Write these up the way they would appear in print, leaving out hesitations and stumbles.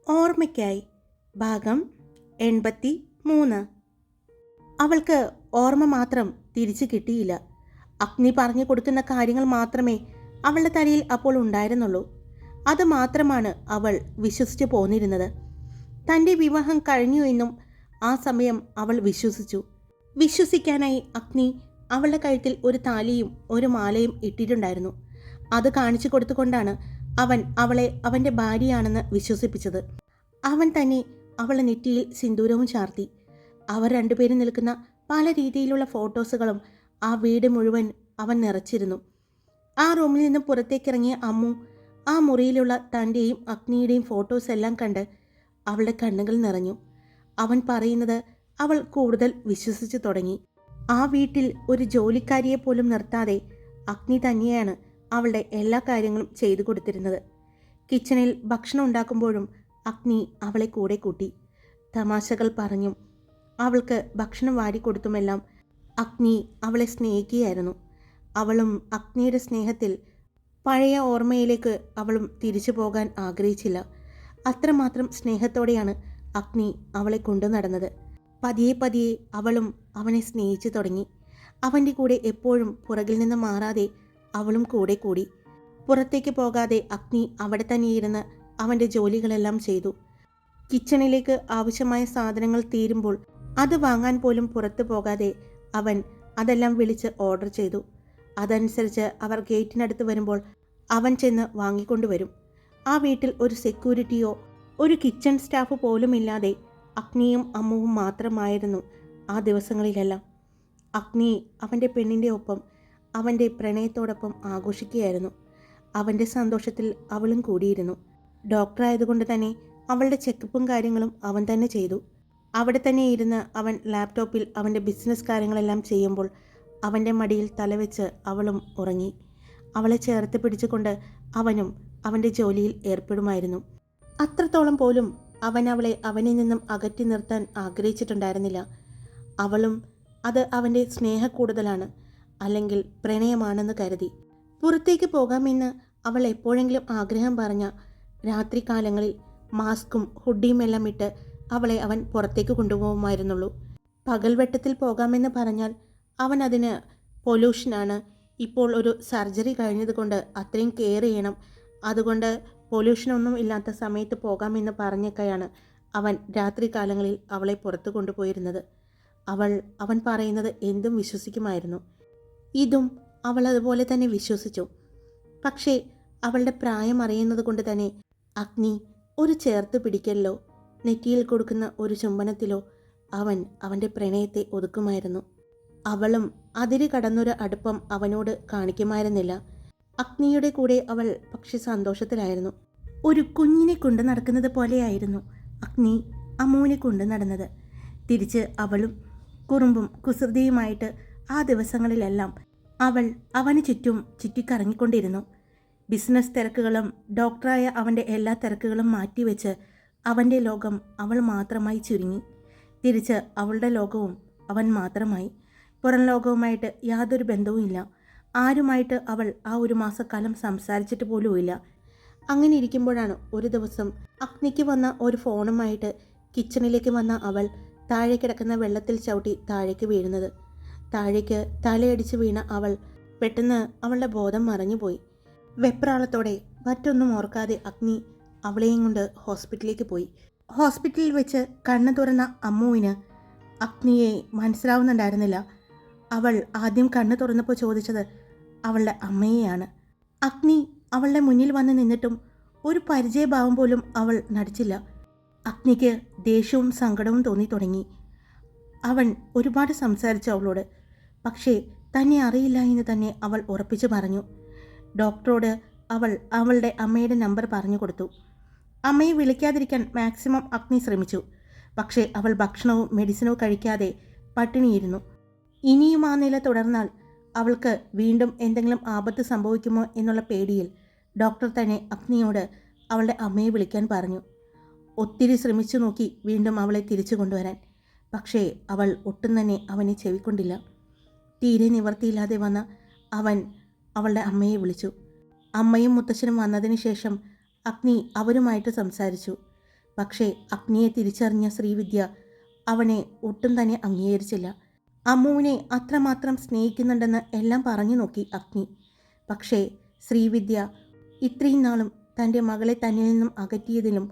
ഓർമ്മയ്ക്കായി ഭാഗം 83. അവൾക്ക് ഓർമ്മ മാത്രം തിരിച്ചു കിട്ടിയില്ല. അഗ്നി പറഞ്ഞു കൊടുക്കുന്ന കാര്യങ്ങൾ മാത്രമേ അവളുടെ തലയിൽ അപ്പോൾ ഉണ്ടായിരുന്നുള്ളൂ. അത് മാത്രമാണ് അവൾ വിശ്വസിച്ചു പോന്നിരുന്നത്. തൻ്റെ വിവാഹം കഴിഞ്ഞു എന്നും ആ സമയം അവൾ വിശ്വസിച്ചു. വിശ്വസിക്കാനായി അഗ്നി അവളുടെ കഴുത്തിൽ ഒരു താലിയും ഒരു മാലയും ഇട്ടിട്ടുണ്ടായിരുന്നു. അത് കാണിച്ചു കൊടുത്തുകൊണ്ടാണ് അവൻ അവളെ അവൻ്റെ ഭാര്യയാണെന്ന് വിശ്വസിപ്പിച്ചത്. അവൻ തന്നെ അവളുടെ നെറ്റിയിൽ സിന്ദൂരവും ചാർത്തി. അവർ രണ്ടുപേരും നിൽക്കുന്ന പല രീതിയിലുള്ള ഫോട്ടോസുകളും ആ വീട് മുഴുവൻ അവൻ നിറച്ചിരുന്നു. ആ റൂമിൽ നിന്ന് പുറത്തേക്കിറങ്ങിയ അമ്മു ആ മുറിയിലുള്ള തൻ്റെയും അഗ്നിയുടെയും ഫോട്ടോസ് എല്ലാം കണ്ട് അവളുടെ കണ്ണുകൾ നിറഞ്ഞു. അവൻ പറയുന്നത് അവൾ കൂടുതൽ വിശ്വസിച്ചു തുടങ്ങി. ആ വീട്ടിൽ ഒരു ജോലിക്കാരിയെ പോലും നിർത്താതെ അഗ്നി തന്നെയാണ് അവളുടെ എല്ലാ കാര്യങ്ങളും ചെയ്തു കൊടുത്തിരുന്നത്. കിച്ചണിൽ ഭക്ഷണം ഉണ്ടാക്കുമ്പോഴും അഗ്നി അവളെ കൂടെ കൂട്ടി. തമാശകൾ പറഞ്ഞും അവൾക്ക് ഭക്ഷണം വാരിക്കൊടുത്തുമെല്ലാം അഗ്നി അവളെ സ്നേഹിക്കുകയായിരുന്നു. അവളും അഗ്നിയുടെ സ്നേഹത്തിൽ പഴയ ഓർമ്മയിലേക്ക് അവളും തിരിച്ചു പോകാൻ ആഗ്രഹിച്ചില്ല. അത്രമാത്രം സ്നേഹത്തോടെയാണ് അഗ്നി അവളെ കൊണ്ടു നടന്നത്. പതിയെ പതിയെ അവളും അവനെ സ്നേഹിച്ചു തുടങ്ങി. അവൻ്റെ കൂടെ എപ്പോഴും പുറകിൽ നിന്ന് മാറാതെ അവളും കൂടെ കൂടി. പുറത്തേക്ക് പോകാതെ അഗ്നി അവിടെ തന്നെ ഇരുന്ന് അവൻ്റെ ജോലികളെല്ലാം ചെയ്തു. കിച്ചണിലേക്ക് ആവശ്യമായ സാധനങ്ങൾ തീരുമ്പോൾ അത് വാങ്ങാൻ പോലും പുറത്തു പോകാതെ അവൻ അതെല്ലാം വിളിച്ച് ഓർഡർ ചെയ്തു. അതനുസരിച്ച് അവർ ഗേറ്റിനടുത്ത് വരുമ്പോൾ അവൻ ചെന്ന് വാങ്ങിക്കൊണ്ടുവരും. ആ വീട്ടിൽ ഒരു സെക്യൂരിറ്റിയോ ഒരു കിച്ചൺ സ്റ്റാഫ് പോലും ഇല്ലാതെ അഗ്നിയും അമ്മുവും മാത്രമായിരുന്നു ആ ദിവസങ്ങളിലെല്ലാം. അഗ്നി അവൻ്റെ പെണ്ണിൻ്റെ ഒപ്പം അവൻ്റെ പ്രണയത്തോടൊപ്പം ആഘോഷിക്കുകയായിരുന്നു. അവൻ്റെ സന്തോഷത്തിൽ അവളും കൂടിയിരുന്നു. ഡോക്ടറായതുകൊണ്ട് തന്നെ അവളുടെ ചെക്കപ്പും കാര്യങ്ങളും അവൻ തന്നെ ചെയ്തു. അവിടെ തന്നെ ഇരുന്ന് അവൻ ലാപ്ടോപ്പിൽ അവൻ്റെ ബിസിനസ് കാര്യങ്ങളെല്ലാം ചെയ്യുമ്പോൾ അവൻ്റെ മടിയിൽ തലവെച്ച് അവളും ഉറങ്ങി. അവളെ ചേർത്ത് പിടിച്ചുകൊണ്ട് അവനും അവൻ്റെ ജോലിയിൽ ഏർപ്പെടുമായിരുന്നു. അത്രത്തോളം പോലും അവൻ അവളെ അവനിൽ നിന്നും അകറ്റി നിർത്താൻ ആഗ്രഹിച്ചിട്ടുണ്ടായിരുന്നില്ല. അവളും അത് അവൻ്റെ സ്നേഹക്കൂടുതലാണ്, അല്ലെങ്കിൽ പ്രണയമാണെന്ന് കരുതി. പുറത്തേക്ക് പോകാമെന്ന് അവൾ എപ്പോഴെങ്കിലും ആഗ്രഹം പറഞ്ഞ രാത്രികാലങ്ങളിൽ മാസ്കും ഹുഡിയും എല്ലാം ഇട്ട് അവളെ അവൻ പുറത്തേക്ക് കൊണ്ടുപോകുമായിരുന്നുള്ളൂ. പകൽവെട്ടത്തിൽ പോകാമെന്ന് പറഞ്ഞാൽ അവൻ അതിന് പൊല്യൂഷനാണ്, ഇപ്പോൾ ഒരു സർജറി കഴിഞ്ഞതുകൊണ്ട് അത്രയും കെയർ ചെയ്യണം, അതുകൊണ്ട് പൊല്യൂഷനൊന്നും ഇല്ലാത്ത സമയത്ത് പോകാമെന്ന് പറഞ്ഞൊക്കെയാണ് അവൻ രാത്രികാലങ്ങളിൽ അവളെ പുറത്തു കൊണ്ടുപോയിരുന്നത്. അവൻ പറയുന്നത് എന്തും വിശ്വസിക്കുമായിരുന്നു. ഇതും അവൾ അതുപോലെ തന്നെ വിശ്വസിച്ചു. പക്ഷേ അവളുടെ പ്രായം അറിയുന്നത് കൊണ്ട് തന്നെ അഗ്നി ഒരു ചേർത്ത് പിടിക്കലിലോ നെറ്റിയിൽ കൊടുക്കുന്ന ഒരു ചുംബനത്തിലോ അവൻ അവൻ്റെ പ്രണയത്തെ ഒതുക്കുമായിരുന്നു. അവളും അതിര് കടന്നൊരു അടുപ്പം അവനോട് കാണിക്കുമായിരുന്നില്ല. അഗ്നിയുടെ കൂടെ അവൾ പക്ഷെ സന്തോഷത്തിലായിരുന്നു. ഒരു കുഞ്ഞിനെ കൊണ്ട് നടക്കുന്നത് പോലെയായിരുന്നു അഗ്നി അമ്മുവിനെ കൊണ്ട് നടന്നത്. തിരിച്ച് അവളും കുറുമ്പും കുസൃതിയുമായിട്ട് ആ ദിവസങ്ങളിലെല്ലാം അവൾ അവന് ചുറ്റും ചുറ്റിക്കറങ്ങിക്കൊണ്ടിരുന്നു. ബിസിനസ് തിരക്കുകളും ഡോക്ടറായ അവൻ്റെ എല്ലാ തിരക്കുകളും മാറ്റിവെച്ച് അവൻ്റെ ലോകം അവൾ മാത്രമായി ചുരുങ്ങി. തിരിച്ച് അവളുടെ ലോകവും അവൻ മാത്രമായി. പുറം ലോകവുമായിട്ട് യാതൊരു ബന്ധവുമില്ല. ആരുമായിട്ട് അവൾ ആ ഒരു മാസക്കാലം സംസാരിച്ചിട്ട് പോലുമില്ല. അങ്ങനെ ഇരിക്കുമ്പോഴാണ് ഒരു ദിവസം അഗ്നിക്ക് വന്ന ഒരു ഫോണുമായിട്ട് കിച്ചണിലേക്ക് വന്ന അവൾ താഴെ കിടക്കുന്ന വെള്ളത്തിൽ ചവിട്ടി താഴേക്ക് വീഴുന്നത്. താഴേക്ക് തലയടിച്ച് വീണ അവൾ പെട്ടെന്ന് അവളുടെ ബോധം മറഞ്ഞുപോയി. വെപ്രാളത്തോടെ മറ്റൊന്നും ഓർക്കാതെ അഗ്നി അവളെയും കൊണ്ട് ഹോസ്പിറ്റലിലേക്ക് പോയി. ഹോസ്പിറ്റലിൽ വെച്ച് കണ്ണു തുറന്ന അമ്മുവിന് അഗ്നിയെ മനസ്സിലാവുന്നുണ്ടായിരുന്നില്ല. അവൾ ആദ്യം കണ്ണു തുറന്നപ്പോൾ ചോദിച്ചത് അവളുടെ അമ്മയെയാണ്. അഗ്നി അവളുടെ മുന്നിൽ വന്ന് നിന്നിട്ടും ഒരു പരിചയഭാവം പോലും അവൾ നടിച്ചില്ല. അഗ്നിക്ക് ദേഷ്യവും സങ്കടവും തോന്നി തുടങ്ങി. അവൻ ഒരുപാട് സംസാരിച്ചു അവളോട്. പക്ഷേ തന്നെ അറിയില്ല എന്ന് തന്നെ അവൾ ഉറപ്പിച്ചു പറഞ്ഞു. ഡോക്ടറോട് അവൾ അവളുടെ അമ്മയുടെ നമ്പർ പറഞ്ഞു കൊടുത്തു. അമ്മയെ വിളിക്കാതിരിക്കാൻ മാക്സിമം അഗ്നി ശ്രമിച്ചു. പക്ഷേ അവൾ ഭക്ഷണവും മെഡിസിനോ കഴിക്കാതെ പട്ടിണിയിരുന്നു. ഇനിയും ആ നില തുടർന്നാൽ അവൾക്ക് വീണ്ടും എന്തെങ്കിലും ആപത്ത് സംഭവിക്കുമോ എന്നുള്ള പേടിയിൽ ഡോക്ടർ തന്നെ അഗ്നിയോട് അവളുടെ അമ്മയെ വിളിക്കാൻ പറഞ്ഞു. ഒത്തിരി ശ്രമിച്ചു നോക്കി വീണ്ടും അവളെ തിരിച്ചു കൊണ്ടുവരാൻ. പക്ഷേ അവൾ ഒട്ടും തന്നെ അവനെ ചെവിക്കൊണ്ടില്ല. തീരെ നിവർത്തിയില്ലാതെ വന്ന അവൻ അവളുടെ അമ്മയെ വിളിച്ചു. അമ്മയും മുത്തശ്ശനും വന്നതിന് ശേഷം അഗ്നി അവരുമായിട്ട് സംസാരിച്ചു. പക്ഷേ അഗ്നിയെ തിരിച്ചറിഞ്ഞ ശ്രീവിദ്യ അവനെ ഒട്ടും തന്നെ അംഗീകരിച്ചില്ല. അമ്മുവിനെ അത്രമാത്രം സ്നേഹിക്കുന്നുണ്ടെന്ന് എല്ലാം പറഞ്ഞു നോക്കി അഗ്നി. പക്ഷേ ശ്രീവിദ്യ ഇത്രയും നാളും തൻ്റെ മകളെ തന്നിൽ നിന്നും അകറ്റിയതിലും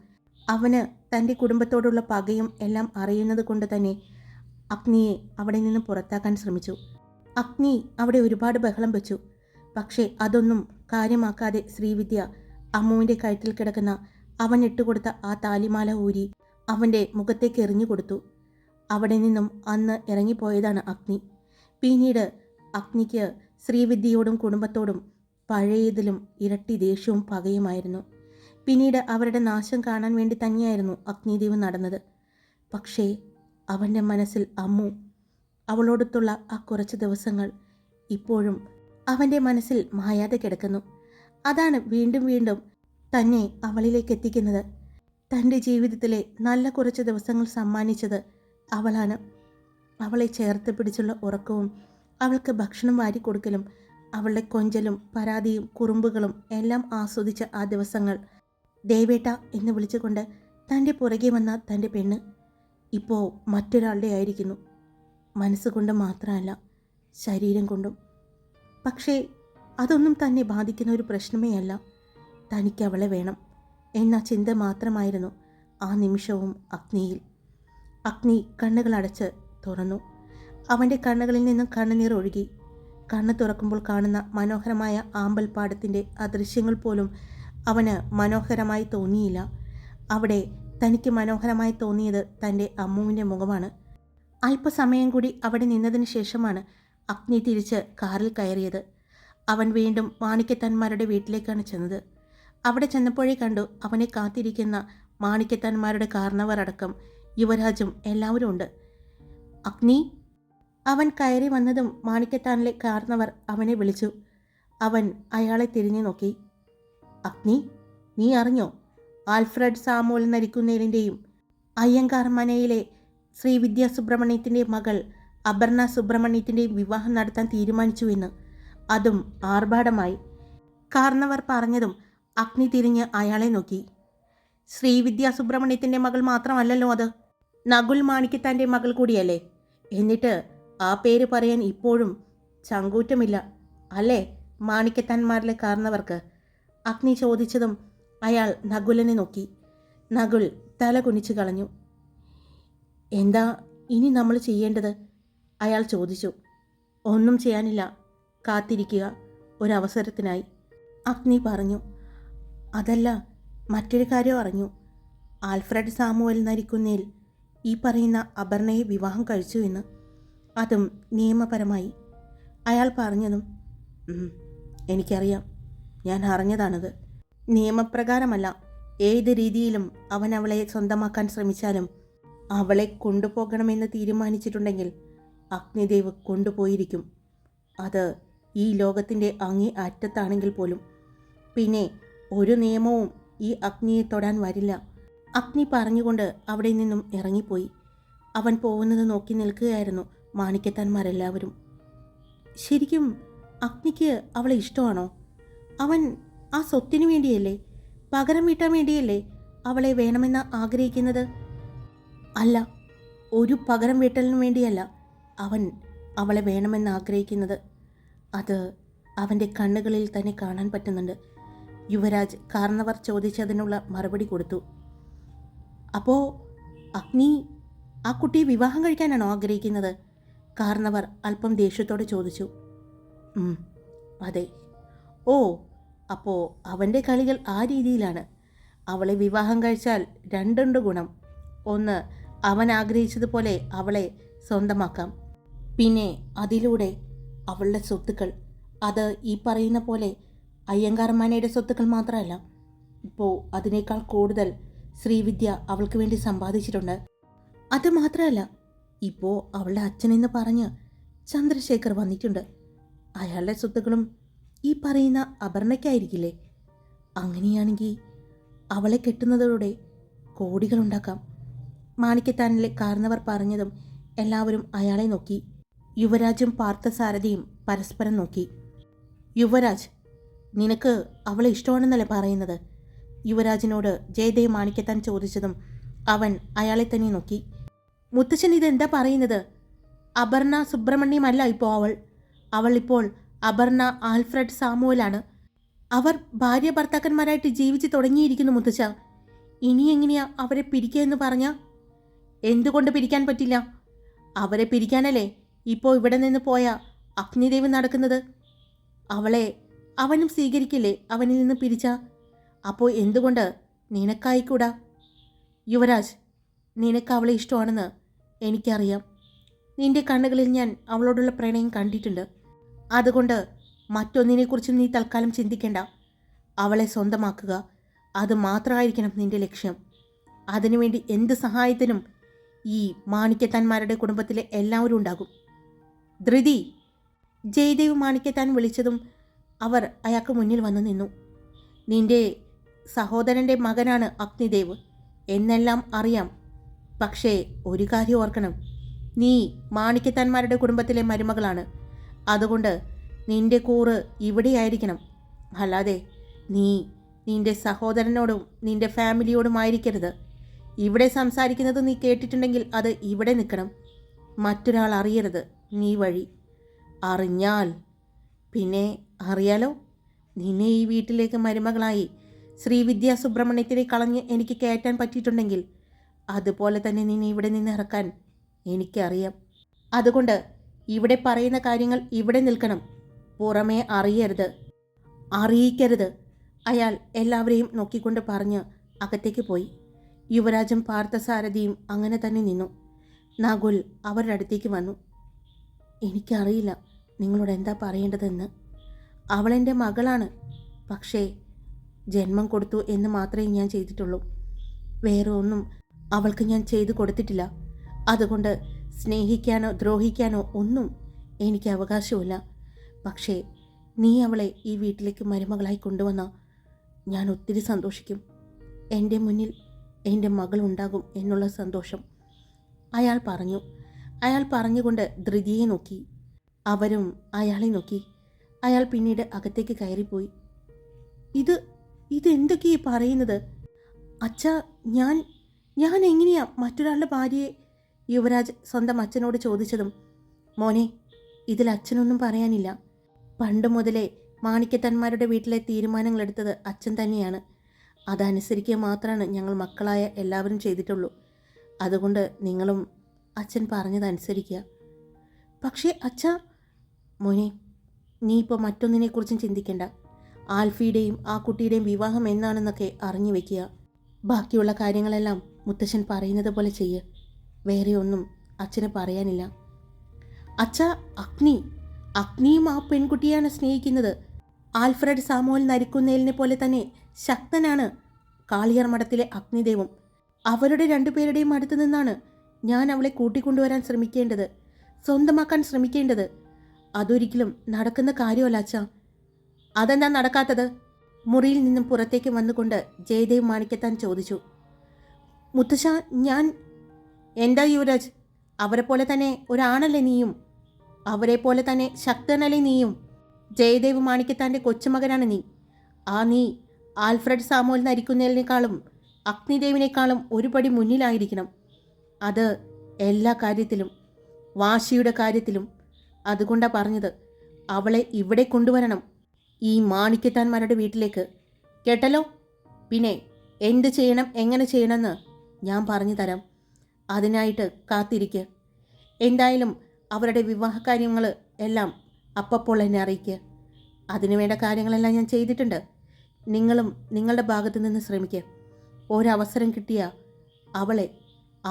അവന് തൻ്റെ കുടുംബത്തോടുള്ള പകയും എല്ലാം അറിയുന്നത് കൊണ്ട് തന്നെ അഗ്നിയെ അവിടെ നിന്ന് പുറത്താക്കാൻ ശ്രമിച്ചു. അഗ്നി അവിടെ ഒരുപാട് ബഹളം വെച്ചു. പക്ഷേ അതൊന്നും കാര്യമാക്കാതെ ശ്രീവിദ്യ അമ്മുവിൻ്റെ കഴുത്തിൽ കിടക്കുന്ന അവൻ ഇട്ടുകൊടുത്ത ആ താലിമാല ഊരി അവൻ്റെ മുഖത്തേക്ക് എറിഞ്ഞു കൊടുത്തു. അവിടെ നിന്നും അന്ന് ഇറങ്ങിപ്പോയതാണ് അഗ്നി. പിന്നീട് അഗ്നിക്ക് ശ്രീവിദ്യയോടും കുടുംബത്തോടും പഴയതിലും ഇരട്ടി ദേഷ്യവും പകയുമായിരുന്നു. പിന്നീട് അവരുടെ നാശം കാണാൻ വേണ്ടി തന്നെയായിരുന്നു അഗ്നിദേവ് നടന്നത്. പക്ഷേ അവൻ്റെ മനസ്സിൽ അമ്മു, അവളോടൊത്തുള്ള ആ കുറച്ച് ദിവസങ്ങൾ ഇപ്പോഴും അവൻ്റെ മനസ്സിൽ മായാതെ കിടക്കുന്നു. അതാണ് വീണ്ടും വീണ്ടും തന്നെ അവളിലേക്ക് എത്തിക്കുന്നത്. തൻ്റെ ജീവിതത്തിലെ നല്ല കുറച്ച് ദിവസങ്ങൾ സമ്മാനിച്ചത് അവളാണ്. അവളെ ചേർത്ത് പിടിച്ചുള്ള ഉറക്കവും അവൾക്ക് ഭക്ഷണം വാരിക്കൊടുക്കലും അവളുടെ കൊഞ്ചലും പരാതിയും കുറുമ്പുകളും എല്ലാം ആസ്വദിച്ച ആ ദിവസങ്ങൾ. ദേവേട്ട എന്ന് വിളിച്ചുകൊണ്ട് തൻ്റെ പുറകെ വന്ന തൻ്റെ പെണ്ണ് ഇപ്പോൾ മറ്റൊരാളുടെ ആയിരിക്കുന്നു. മനസ്സുകൊണ്ട് മാത്രമല്ല, ശരീരം കൊണ്ടും. പക്ഷേ അതൊന്നും തന്നെ ബാധിക്കുന്ന ഒരു പ്രശ്നമേ അല്ല. തനിക്ക് അവളെ വേണം എന്ന ചിന്ത മാത്രമായിരുന്നു ആ നിമിഷവും അഗ്നിയിൽ. അഗ്നി കണ്ണുകളടച്ച് തുറന്നു. അവൻ്റെ കണ്ണുകളിൽ നിന്നും കണ്ണുനീർ ഒഴുകി. കണ്ണ് തുറക്കുമ്പോൾ കാണുന്ന മനോഹരമായ ആമ്പൽപ്പാടത്തിൻ്റെ ആ ദൃശ്യങ്ങൾ പോലും അവന് മനോഹരമായി തോന്നിയില്ല. അവിടെ തനിക്ക് മനോഹരമായി തോന്നിയത് തൻ്റെ അമ്മുവിൻ്റെ മുഖമാണ്. അല്പസമയം കൂടി അവിടെ നിന്നതിന് ശേഷമാണ് അഗ്നി തിരിച്ച് കാറിൽ കയറിയത്. അവൻ വീണ്ടും മാണിക്യത്താന്മാരുടെ വീട്ടിലേക്കാണ് ചെന്നത്. അവിടെ ചെന്നപ്പോഴേ കണ്ടു അവനെ കാത്തിരിക്കുന്ന മാണിക്യത്താന്മാരുടെ കാരണവർ അടക്കം യുവരാജും എല്ലാവരും ഉണ്ട്. അഗ്നി! അവൻ കയറി വന്നതും മാണിക്യത്താനിലെ കാരണവർ അവനെ വിളിച്ചു. അവൻ അയാളെ തിരിഞ്ഞു നോക്കി. അഗ്നി, നീ അറിഞ്ഞോ? ആൽഫ്രഡ് സാമുവൽ നരിക്കുന്നേലിൻ്റെയും അയ്യങ്കാർ മനയിലെ ശ്രീ വിദ്യാ സുബ്രഹ്മണ്യത്തിൻ്റെ മകൾ അപർണ സുബ്രഹ്മണ്യത്തിൻ്റെയും വിവാഹം നടത്താൻ തീരുമാനിച്ചുവെന്ന്. അതും ആർഭാടമായി. കാരണവർ പറഞ്ഞതും അഗ്നി തിരിഞ്ഞ് അയാളെ നോക്കി. ശ്രീ വിദ്യാ സുബ്രഹ്മണ്യത്തിൻ്റെ മകൾ മാത്രമല്ലല്ലോ അത്, നകുൽ മാണിക്യത്താൻ്റെ മകൾ കൂടിയല്ലേ? എന്നിട്ട് ആ പേര് പറയാൻ ഇപ്പോഴും ചങ്കൂറ്റമില്ല അല്ലേ മാണിക്യത്താന്മാരിലെ കാരണവർക്ക്? അഗ്നി ചോദിച്ചതും അയാൾ നകുലിനെ നോക്കി. നകുൽ തല കുനിച്ചു കളഞ്ഞു. എന്താ ഇനി നമ്മൾ ചെയ്യേണ്ടത്? അയാൾ ചോദിച്ചു. ഒന്നും ചെയ്യാനില്ല, കാത്തിരിക്കുക ഒരവസരത്തിനായി, അഗ്നി പറഞ്ഞു. അതല്ല, മറ്റൊരു കാര്യം അറിഞ്ഞു. ആൽഫ്രഡ് സാമുവൽ നരിക്കുന്നേൽ ഈ പറയുന്ന അപർണയെ വിവാഹം കഴിച്ചു എന്ന്. അതും നിയമപരമായി. അയാൾ പറഞ്ഞതും എനിക്കറിയാം, ഞാൻ അറിഞ്ഞതാണത്. നിയമപ്രകാരമല്ല, ഏത് രീതിയിലും അവൻ അവളെ സ്വന്തമാക്കാൻ ശ്രമിച്ചാലും അവളെ കൊണ്ടുപോകണമെന്ന് തീരുമാനിച്ചിട്ടുണ്ടെങ്കിൽ അഗ്നിദേവ് കൊണ്ടുപോയിരിക്കും. അത് ഈ ലോകത്തിൻ്റെ അങ്ങേ അറ്റത്താണെങ്കിൽ പോലും. പിന്നെ ഒരു നിയമവും ഈ അഗ്നിയെ തൊടാൻ വരില്ല. അഗ്നി പറഞ്ഞുകൊണ്ട് അവിടെ നിന്നും ഇറങ്ങിപ്പോയി. അവൻ പോകുന്നത് നോക്കി നിൽക്കുകയായിരുന്നു മാണിക്യത്താന്മാരെല്ലാവരും. ശരിക്കും അഗ്നിക്ക് അവളെ ഇഷ്ടമാണോ? അവൻ ആ സ്വത്തിനു വേണ്ടിയല്ലേ, പകരം വീട്ടാൻ വേണ്ടിയല്ലേ അവളെ വേണമെന്ന് ആഗ്രഹിക്കുന്നത്? അല്ല, ഒരു പകരം വീട്ടലിനു വേണ്ടിയല്ല അവൻ അവളെ വേണമെന്ന് ആഗ്രഹിക്കുന്നത്. അത് അവൻ്റെ കണ്ണുകളിൽ തന്നെ കാണാൻ പറ്റുന്നുണ്ട്. യുവരാജ് കാരണവർ ചോദിച്ചതിനുള്ള മറുപടി കൊടുത്തു. അപ്പോൾ അഗ്നി ആ കുട്ടിയെ വിവാഹം കഴിക്കാനാണോ ആഗ്രഹിക്കുന്നത്? കാരണവർ അല്പം ദേഷ്യത്തോടെ ചോദിച്ചു. അതെ. ഓ, അപ്പോൾ അവൻ്റെ കളികൾ ആ രീതിയിലാണ്. അവളെ വിവാഹം കഴിച്ചാൽ രണ്ടുണ്ട് ഗുണം. ഒന്ന്, അവൻ ആഗ്രഹിച്ചതുപോലെ അവളെ സ്വന്തമാക്കാം. പിന്നെ അതിലൂടെ അവളുടെ സ്വത്തുക്കൾ, അത് ഈ പറയുന്ന പോലെ അയ്യങ്കാർമാനയുടെ സ്വത്തുക്കൾ മാത്രമല്ല, ഇപ്പോൾ അതിനേക്കാൾ കൂടുതൽ ശ്രീവിദ്യ അവൾക്ക് വേണ്ടി സമ്പാദിച്ചിട്ടുണ്ട്. അത് മാത്രമല്ല, ഇപ്പോൾ അവളുടെ അച്ഛനെന്ന് പറഞ്ഞ് ചന്ദ്രശേഖർ വന്നിട്ടുണ്ട്. അയാളുടെ സ്വത്തുക്കളും ഈ പറയുന്ന അപർണയ്ക്കായിരിക്കില്ലേ? അങ്ങനെയാണെങ്കിൽ അവളെ കെട്ടുന്നതോടെ കോടികളുണ്ടാക്കാം. മാണിക്യത്താനിലെ കാരണവർ പറഞ്ഞതും എല്ലാവരും അയാളെ നോക്കി. യുവരാജും പാർത്ഥസാരഥിയും പരസ്പരം നോക്കി. യുവരാജ്, നിനക്ക് അവളെ ഇഷ്ടമാണെന്നല്ലേ പറയുന്നത്? യുവരാജിനോട് ജയദേവ് മാണിക്യത്താൻ ചോദിച്ചതും അവൻ അയാളെ തന്നെ നോക്കി. മുത്തശ്ശൻ ഇതെന്താ പറയുന്നത്? അപർണ സുബ്രഹ്മണ്യമല്ല ഇപ്പോൾ അവൾ ഇപ്പോൾ അപർണ ആൽഫ്രഡ് സാമുവലാണ്. അവർ ഭാര്യ ഭർത്താക്കന്മാരായിട്ട് ജീവിച്ച് തുടങ്ങിയിരിക്കുന്നു മുത്തശ്ശ. ഇനി എങ്ങനെയാ അവരെ പിരിക്കുക എന്ന് പറഞ്ഞാൽ? എന്തുകൊണ്ട് പിരിക്കാൻ പറ്റില്ല? അവരെ പിരിക്കാനല്ലേ ഇപ്പോൾ ഇവിടെ നിന്ന് പോയ അഗ്നിദേവ് നടക്കുന്നത്. അവളെ അവനും സ്വീകരിക്കില്ലേ അവനിൽ നിന്ന് പിരിച്ച? അപ്പോൾ എന്തുകൊണ്ട് നിനക്കായിക്കൂടാ? യുവരാജ്, നിനക്ക് അവളെ ഇഷ്ടമാണെന്ന് എനിക്കറിയാം. നിന്റെ കണ്ണുകളിൽ ഞാൻ അവളോടുള്ള പ്രണയം കണ്ടിട്ടുണ്ട്. അതുകൊണ്ട് മറ്റൊന്നിനെക്കുറിച്ചും നീ തൽക്കാലം ചിന്തിക്കേണ്ട. അവളെ സ്വന്തമാക്കുക, അത് മാത്രമായിരിക്കണം നിന്റെ ലക്ഷ്യം. അതിനുവേണ്ടി എന്ത് സഹായത്തിനും ഈ മാണിക്യത്താന്മാരുടെ കുടുംബത്തിലെ എല്ലാവരും ഉണ്ടാകും. ധൃതി! ജയദേവ് മാണിക്യത്താൻ വിളിച്ചതും അവർ അയാൾക്ക് മുന്നിൽ വന്നു നിന്നു. നിന്റെ സഹോദരൻ്റെ മകനാണ് അഗ്നിദേവ് എന്നെല്ലാം അറിയാം. പക്ഷേ ഒരു കാര്യം ഓർക്കണം, നീ മാണിക്യത്താന്മാരുടെ കുടുംബത്തിലെ മരുമകളാണ്. അതുകൊണ്ട് നിന്റെ കൂറ് ഇവിടെയായിരിക്കണം. അല്ലാതെ നീ നിന്റെ സഹോദരനോടും നിന്റെ ഫാമിലിയോടുമായിരിക്കരുത്. ഇവിടെ സംസാരിക്കുന്നത് നീ കേട്ടിട്ടുണ്ടെങ്കിൽ അത് ഇവിടെ നിൽക്കണം. മറ്റൊരാൾ അറിയരുത് നീ വഴി. അറിഞ്ഞാൽ പിന്നെ അറിയാലോ, നിന്നെ ഈ വീട്ടിലേക്ക് മരുമകളായി ശ്രീവിദ്യാ സുബ്രഹ്മണ്യത്തിനെ കളഞ്ഞ് എനിക്ക് കയറ്റാൻ പറ്റിയിട്ടുണ്ടെങ്കിൽ അതുപോലെ തന്നെ നിന്നെ ഇവിടെ നിന്ന് ഇറക്കാൻ എനിക്കറിയാം. അതുകൊണ്ട് ഇവിടെ പറയുന്ന കാര്യങ്ങൾ ഇവിടെ നിൽക്കണം, പുറമേ അറിയിക്കരുത്. അയാൾ എല്ലാവരെയും നോക്കിക്കൊണ്ട് പറഞ്ഞ് അകത്തേക്ക് പോയി. യുവരാജും പാർത്ഥസാരഥിയും അങ്ങനെ തന്നെ നിന്നു. നകുൽ അവരുടെ അടുത്തേക്ക് വന്നു. എനിക്കറിയില്ല നിങ്ങളോട് എന്താ പറയേണ്ടതെന്ന്. അവളെൻ്റെ മകളാണ്. പക്ഷേ ജന്മം കൊടുത്തു എന്ന് മാത്രമേ ഞാൻ ചെയ്തിട്ടുള്ളൂ. വേറെ ഒന്നും അവൾക്ക് ഞാൻ ചെയ്തു കൊടുത്തിട്ടില്ല. അതുകൊണ്ട് സ്നേഹിക്കാനോ ദ്രോഹിക്കാനോ ഒന്നും എനിക്ക് അവകാശമില്ല. പക്ഷേ നീ അവളെ ഈ വീട്ടിലേക്ക് മരുമകളായി കൊണ്ടുവന്നാൽ ഞാൻ ഒത്തിരി സന്തോഷിക്കും. എൻ്റെ മുന്നിൽ എൻ്റെ മകളുണ്ടാകും എന്നുള്ള സന്തോഷം. അയാൾ പറഞ്ഞു. അയാൾ പറഞ്ഞുകൊണ്ട് ധൃതിയെ നോക്കി. അവരും അയാളെ നോക്കി. അയാൾ പിന്നീട് അകത്തേക്ക് കയറിപ്പോയി. ഇതെന്തൊക്കെയാ പറയുന്നത്? അച്ഛാ, ഞാൻ എങ്ങനെയാ മറ്റൊരാളുടെ ഭാര്യയെ? യുവരാജ് സ്വന്തം അച്ഛനോട് ചോദിച്ചതും, മോനെ, ഇതിൽ അച്ഛനൊന്നും പറയാനില്ല. പണ്ട് മുതലേ മാണിക്യത്തന്മാരുടെ വീട്ടിലെ തീരുമാനങ്ങളെടുത്തത് അച്ഛൻ തന്നെയാണ്. അതനുസരിക്കുക മാത്രമാണ് ഞങ്ങൾ മക്കളായ എല്ലാവരും ചെയ്തിട്ടുള്ളൂ. അതുകൊണ്ട് നിങ്ങളും അച്ഛൻ പറഞ്ഞതനുസരിക്കുക. പക്ഷേ അച്ഛാ, മോനെ, നീ ഇപ്പോൾ മറ്റൊന്നിനെക്കുറിച്ചും ചിന്തിക്കേണ്ട. ആൽഫിയുടെയും ആ കുട്ടിയുടെയും വിവാഹം എന്നാണെന്നൊക്കെ അറിഞ്ഞു വെക്കുക. ബാക്കിയുള്ള കാര്യങ്ങളെല്ലാം മുത്തശ്ശൻ പറയുന്നത് പോലെ ചെയ്യുക. വേറെ ഒന്നും അച്ഛന് പറയാനില്ല. അച്ഛാ, അഗ്നിയും ആ പെൺകുട്ടിയാണ് സ്നേഹിക്കുന്നത്. ആൽഫ്രഡ് സാമുവൽ നരിക്കുന്നേലിനെ പോലെ തന്നെ ശക്തനാണ് കാളിയാർ മഠത്തിലെ അഗ്നിദേവും. അവരുടെ രണ്ടുപേരുടെയും അടുത്ത് നിന്നാണ് ഞാൻ അവളെ കൂട്ടിക്കൊണ്ടുവരാൻ ശ്രമിക്കേണ്ടത്, സ്വന്തമാക്കാൻ ശ്രമിക്കേണ്ടത്. അതൊരിക്കലും നടക്കുന്ന കാര്യമല്ല അച്ഛാ. അതെന്താ നടക്കാത്തത്? മുറിയിൽ നിന്നും പുറത്തേക്ക് വന്നുകൊണ്ട് ജയദേവ് മാണിക്യത്താൻ ചോദിച്ചു. മുത്തശ്ശ, ഞാൻ... എന്താ യുവരാജ്, അവരെ പോലെ തന്നെ ഒരാണല്ലേ നീയും? അവരെ പോലെ തന്നെ ശക്തനല്ലേ നീയും? ജയദേവ് മാണിക്യത്താൻ്റെ കൊച്ചുമകനാണ് നീ. നീ ആൽഫ്രഡ് സാമുവൽ നരിക്കുന്നതിനേക്കാളും അഗ്നിദേവിനേക്കാളും ഒരുപടി മുന്നിലായിരിക്കണം. അത് എല്ലാ കാര്യത്തിലും, വാശിയുടെ കാര്യത്തിലും. അതുകൊണ്ടാണ് പറഞ്ഞത്, അവളെ ഇവിടെ കൊണ്ടുവരണം, ഈ മാണിക്യത്താന്മാരുടെ വീട്ടിലേക്ക്. കേട്ടല്ലോ? പിന്നെ എന്ത് ചെയ്യണം, എങ്ങനെ ചെയ്യണമെന്ന് ഞാൻ പറഞ്ഞു തരാം. അതിനായിട്ട് കാത്തിരിക്കുക. എന്തായാലും അവരുടെ വിവാഹകാര്യങ്ങൾ എല്ലാം അപ്പോൾ എന്നെ അറിയിക്കുക. അതിനുവേണ്ട കാര്യങ്ങളെല്ലാം ഞാൻ ചെയ്തിട്ടുണ്ട്. നിങ്ങളും നിങ്ങളുടെ ഭാഗത്തു നിന്ന് ശ്രമിക്കുക. ഒരവസരം കിട്ടിയാൽ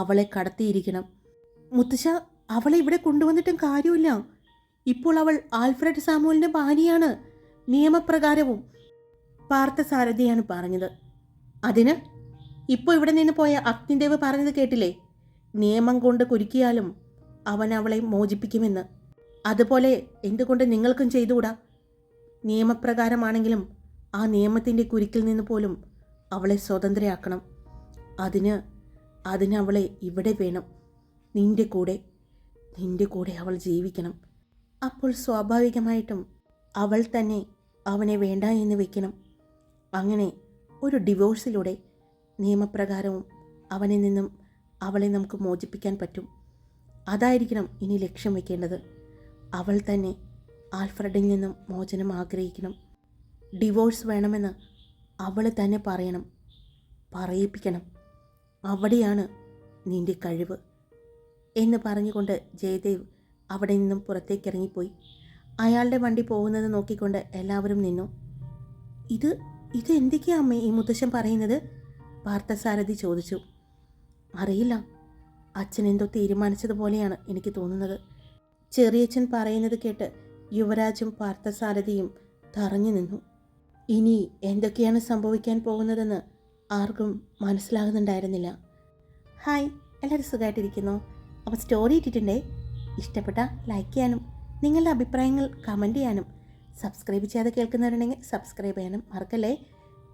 അവളെ കടത്തിയിരിക്കണം. മുത്തശ്ശ, അവളെ ഇവിടെ കൊണ്ടുവന്നിട്ടും കാര്യമില്ല. ഇപ്പോൾ അവൾ ആൽഫ്രഡ് സാമുവലിൻ്റെ ഭാര്യയാണ്, നിയമപ്രകാരവും. പാർത്ഥസാരഥിയാണ് പറഞ്ഞത്. അതിന് ഇപ്പോൾ ഇവിടെ നിന്ന് പോയ അഗ്നിദേവ് പറഞ്ഞത് കേട്ടില്ലേ? നിയമം കൊണ്ട് കുരുക്കിയാലും അവൻ അവളെ മോചിപ്പിക്കുമെന്ന്. അതുപോലെ എന്തുകൊണ്ട് നിങ്ങൾക്കും ചെയ്തുകൂടാ? നിയമപ്രകാരമാണെങ്കിലും ആ നിയമത്തിൻ്റെ കുരുക്കിൽ നിന്ന് പോലും അവളെ സ്വതന്ത്രയാക്കണം. അതിന് അവളെ ഇവിടെ വേണം, നിൻ്റെ കൂടെ അവൾ ജീവിക്കണം. അപ്പോൾ സ്വാഭാവികമായിട്ടും അവൾ തന്നെ അവനെ വേണ്ട എന്ന് വെക്കണം. അങ്ങനെ ഒരു ഡിവോഴ്സിലൂടെ നിയമപ്രകാരവും അവനിൽ നിന്നും അവളെ നമുക്ക് മോചിപ്പിക്കാൻ പറ്റും. അതായിരിക്കണം ഇനി ലക്ഷ്യം വെക്കേണ്ടത്. അവൾ തന്നെ ആൽഫ്രഡിൽ നിന്നും മോചനം ആഗ്രഹിക്കണം. ഡിവോഴ്സ് വേണമെന്ന് അവൾ തന്നെ പറയണം, പറയിപ്പിക്കണം. അവിടെയാണ് നിന്റെ കഴിവ് എന്ന് പറഞ്ഞുകൊണ്ട് ജയദേവ് അവിടെ നിന്നും പുറത്തേക്കിറങ്ങിപ്പോയി. അയാളുടെ വണ്ടി പോകുന്നത് നോക്കിക്കൊണ്ട് എല്ലാവരും നിന്നു. ഇത് എന്തൊക്കെയാ അമ്മേ ഈ മുത്തശ്ശൻ പറയുന്നത്? പാർത്ഥസാരഥി ചോദിച്ചു. അറിയില്ല, അച്ഛൻ എന്തോ തീരുമാനിച്ചതുപോലെയാണ് എനിക്ക് തോന്നുന്നത്. ചെറിയച്ഛൻ പറയുന്നത് കേട്ട് യുവരാജും പാർത്ഥസാരഥിയും തറഞ്ഞു നിന്നു. ഇനി എന്തൊക്കെയാണ് സംഭവിക്കാൻ പോകുന്നതെന്ന് ആർക്കും മനസ്സിലാകുന്നുണ്ടായിരുന്നില്ല. ഹായ്, എല്ലാവരും സുഖമായിട്ടിരിക്കുന്നു. അപ്പോൾ സ്റ്റോറി ഇട്ടിട്ടുണ്ടേ. ഇഷ്ടപ്പെട്ട ലൈക്ക് ചെയ്യാനും നിങ്ങളുടെ അഭിപ്രായങ്ങൾ കമൻറ്റ് ചെയ്യാനും സബ്സ്ക്രൈബ് ചെയ്യാതെ കേൾക്കുന്നവരുണ്ടെങ്കിൽ സബ്സ്ക്രൈബ് ചെയ്യാനും മറക്കല്ലേ.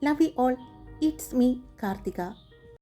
Love you all. It's me Karthika.